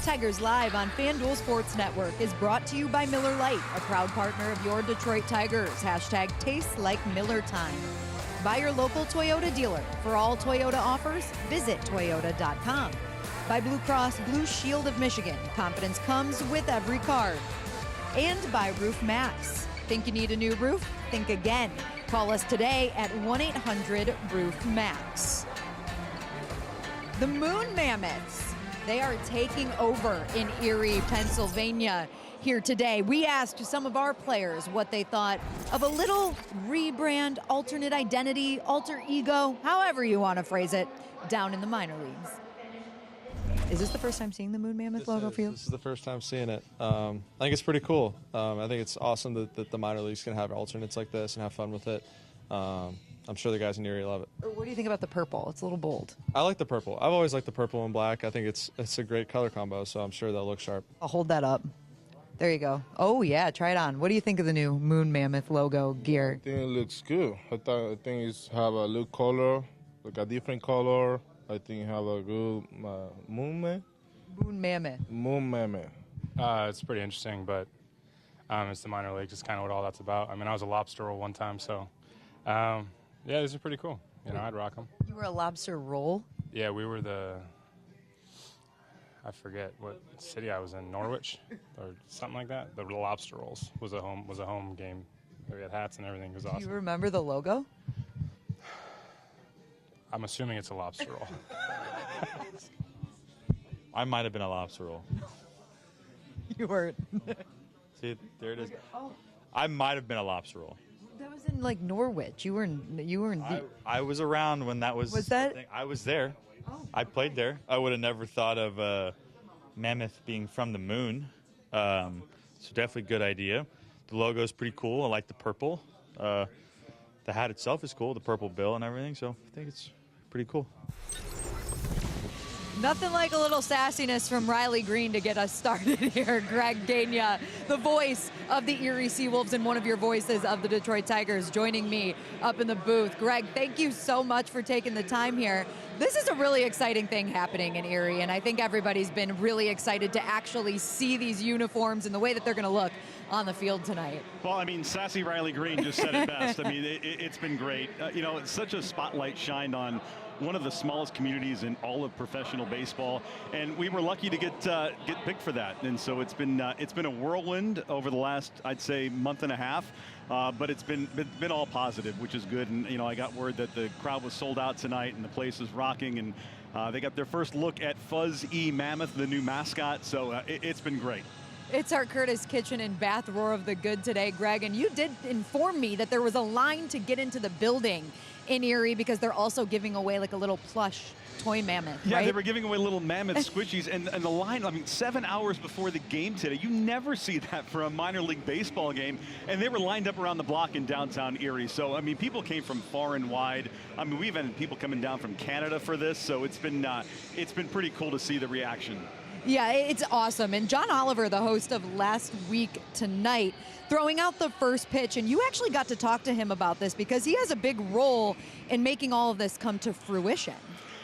Tigers Live on FanDuel Sports Network is brought to you by Miller Lite, a proud partner of your Detroit Tigers. Hashtag tastes like Miller time. By your local Toyota dealer. For all Toyota offers, visit Toyota.com. By Blue Cross Blue Shield of Michigan. Confidence comes with every card. And by Roof Max. Think you need a new roof? Think again. Call us today at 1-800-ROOF-MAX. The Moon Mammoths, they are taking over in Erie, Pennsylvania here today. We asked some of our players what they thought of a little rebrand, alternate identity, alter ego, however you want to phrase it, down in the minor leagues. Is this the first time seeing the Moon Mammoth logo for you? This is the first time seeing it. I think it's pretty cool. I think it's awesome that the minor leagues can have alternates like this and have fun with it. I'm sure the guys in Erie love it. What do you think about the purple? It's a little bold. I like the purple. I've always liked the purple and black. I think it's a great color combo, so I'm sure they'll look sharp. I'll hold that up. There you go. Oh, yeah, try it on. What do you think of the new Moon Mammoth logo gear? I think it looks good. I think it's have a look color, like a different color. I think have a good Moon Mammoth. It's pretty interesting, but it's the minor leagues. It's kind of what all that's about. I mean, I was a lobster roll one time, so yeah, these are pretty cool. You know, I'd rock them. You were a lobster roll? Yeah, we were I forget what city I was in, Norwich or something like that. The lobster rolls was a home game. We had hats and everything. It was awesome. Do you remember the logo? I'm assuming it's a lobster roll. I might have been a lobster roll. You weren't. See, there it is. Oh. I might have been a lobster roll. That was in like Norwich. You were in. I was around when that was. Was that? I was there. Oh. I played there. I would have never thought of Mammoth being from the moon. So definitely good idea. The logo is pretty cool. I like the purple. The hat itself is cool. The purple bill and everything. So I think it's pretty cool. Nothing like a little sassiness from Riley Green to get us started here. Greg Gania, the voice of the Erie Seawolves and one of your voices of the Detroit Tigers, joining me up in the booth. Greg, thank you so much for taking the time here. This is a really exciting thing happening in Erie, and I think everybody's been really excited to actually see these uniforms and the way that they're going to look on the field tonight. Well, I mean, sassy Riley Green just said it best. I mean, it's been great. You know, it's such a spotlight shined on one of the smallest communities in all of professional baseball, and we were lucky to get picked for that. And so it's been a whirlwind over the last, I'd say, month and a half. But it's been all positive, which is good. And you know, I got word that the crowd was sold out tonight, and the place is rocking. And they got their first look at Fuzz E. Mammoth, the new mascot. So it's been great. It's our Curtis Kitchen and Bath Roar of the Good today, Greg. And you did inform me that there was a line to get into the building in Erie because they're also giving away like a little plush toy mammoth, yeah, right? They were giving away little mammoth squishies, and the line, I mean, 7 hours before the game today. You never see that for a minor league baseball game, and they were lined up around the block in downtown Erie. So, I mean, people came from far and wide. I mean, we've had people coming down from Canada for this, so it's been pretty cool to see the reaction. Yeah, it's awesome. And John Oliver, the host of Last Week Tonight, throwing out the first pitch, and you actually got to talk to him about this because he has a big role in making all of this come to fruition.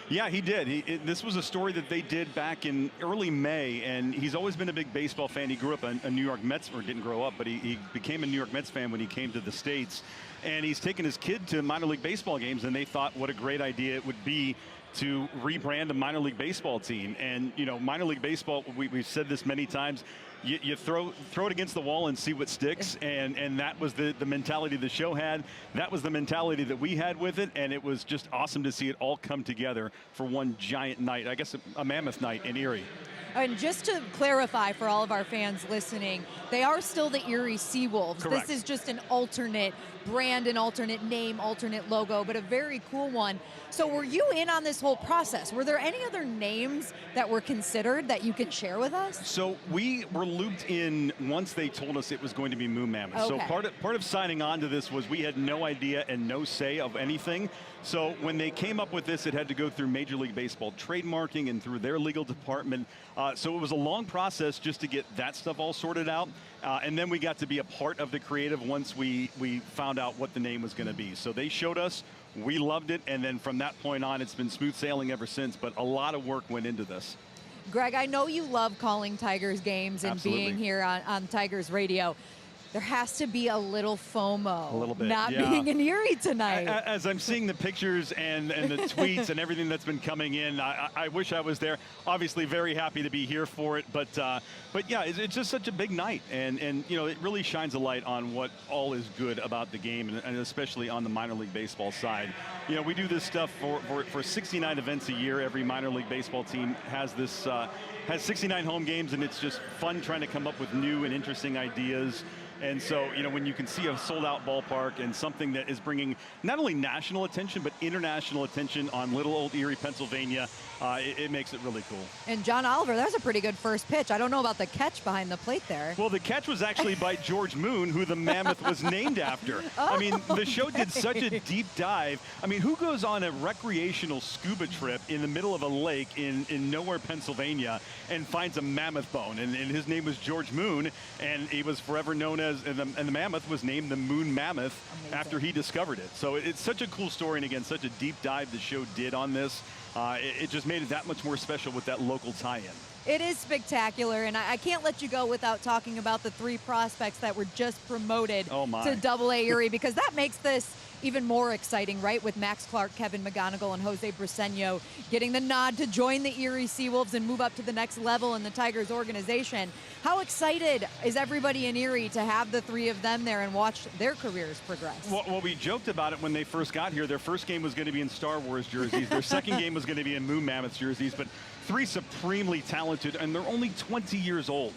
Yeah, he did. This was a story that they did back in early May, and he's always been a big baseball fan. He grew up a New York Mets, or didn't grow up, but he became a New York Mets fan when he came to the States. And he's taken his kid to minor league baseball games, and they thought what a great idea it would be to rebrand a minor league baseball team. And, you know, minor league baseball, we've said this many times, you throw it against the wall and see what sticks, and that was the mentality the show had. That was the mentality that we had with it, and it was just awesome to see it all come together for one giant night, I guess a mammoth night in Erie. And just to clarify for all of our fans listening, they are still the Erie Seawolves. Correct. This is just an alternate brand, an alternate name, alternate logo, but a very cool one. So were you in on this whole process? Were there any other names that were considered that you could share with us? So we were looped in once they told us it was going to be Moon Mammoths. Okay. So part of signing on to this was we had no idea and no say of anything. So when they came up with this, it had to go through Major League Baseball trademarking and through their legal department. So it was a long process just to get that stuff all sorted out. And then we got to be a part of the creative once we found out what the name was going to be. So they showed us, we loved it, and then from that point on, it's been smooth sailing ever since. But a lot of work went into this. Greg, I know you love calling Tigers games and Absolutely. being here on Tigers radio. There has to be a little FOMO. A little bit, not yeah. being in Erie tonight. As I'm seeing the pictures and the tweets and everything that's been coming in, I wish I was there. Obviously, very happy to be here for it. But yeah, it's just such a big night, and it really shines a light on what all is good about the game, and especially on the minor league baseball side. We do this stuff for 69 events a year. Every minor league baseball team has this has 69 home games, and it's just fun trying to come up with new and interesting ideas. And so, when you can see a sold-out ballpark and something that is bringing not only national attention, but international attention on little old Erie, Pennsylvania, it makes it really cool. And John Oliver, that was a pretty good first pitch. I don't know about the catch behind the plate there. Well, the catch was actually by George Moon, who the Mammoth was named after. Oh, I mean, the show did such a deep dive. I mean, who goes on a recreational scuba trip in the middle of a lake in nowhere, Pennsylvania, and finds a mammoth bone? And his name was George Moon, and he was forever known as, and the mammoth was named the Moon Mammoth. Amazing. After he discovered it. So it's such a cool story, and again, such a deep dive the show did on this. It just made it that much more special with that local tie-in. It is spectacular, and I can't let you go without talking about the 3 prospects that were just promoted to Double-A Erie, because that makes this even more exciting, right? With Max Clark, Kevin McGonigal, and Jose Briseño getting the nod to join the Erie Seawolves and move up to the next level in the Tigers organization. How excited is everybody in Erie to have the 3 of them there and watch their careers progress? Well, we joked about it when they first got here. Their first game was going to be in Star Wars jerseys. Their second game was going to be in Moon Mammoths jerseys, but 3 supremely talented, and they're only 20 years old.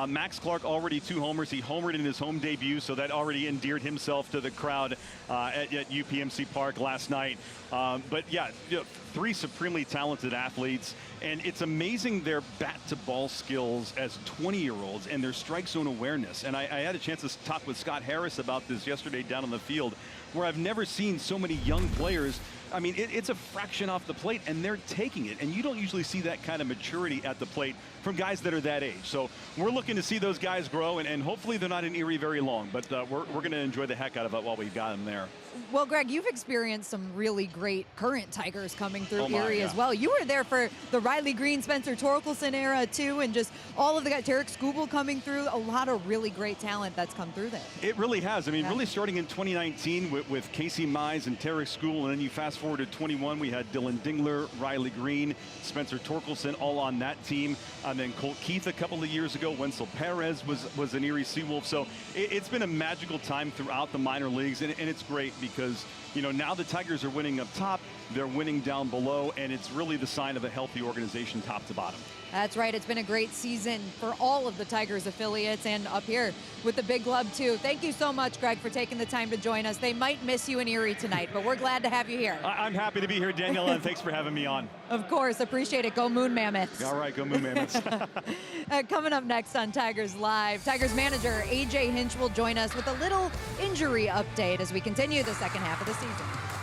Max Clark already 2 homers. He homered in his home debut, so that already endeared himself to the crowd at UPMC Park last night. But yeah, 3 supremely talented athletes, and it's amazing their bat-to-ball skills as 20-year-olds and their strike zone awareness. And I had a chance to talk with Scott Harris about this yesterday down on the field, where I've never seen so many young players. I mean, it's a fraction off the plate, and they're taking it. And you don't usually see that kind of maturity at the plate from guys that are that age. So we're looking to see those guys grow, and hopefully they're not in Erie very long. But we're going to enjoy the heck out of it while we've got them there. Well, Greg, you've experienced some really great current Tigers coming through Erie as well. You were there for the Riley Green, Spencer Torkelson era, too, and just all of the guys, Tarek Skubal coming through, a lot of really great talent that's come through there. It really has. I mean, really starting in 2019 with Casey Mize and Tarek Skubal, and then you fast forward to 21, we had Dylan Dingler, Riley Green, Spencer Torkelson, all on that team. And then Colt Keith a couple of years ago. Wenzel Perez was an Erie Seawolf. So it's been a magical time throughout the minor leagues, and it's great because, now the Tigers are winning up top, they're winning down below, and it's really the sign of a healthy organization top to bottom. That's right. It's been a great season for all of the Tigers affiliates and up here with the Big Club, too. Thank you so much, Greg, for taking the time to join us. They might miss you in Erie tonight, but we're glad to have you here. I'm happy to be here, Daniella, and thanks for having me on. Of course. Appreciate it. Go Moon Mammoths. All right. Go Moon Mammoths. Coming up next on Tigers Live, Tigers manager A.J. Hinch will join us with a little injury update as we continue the second half of the season.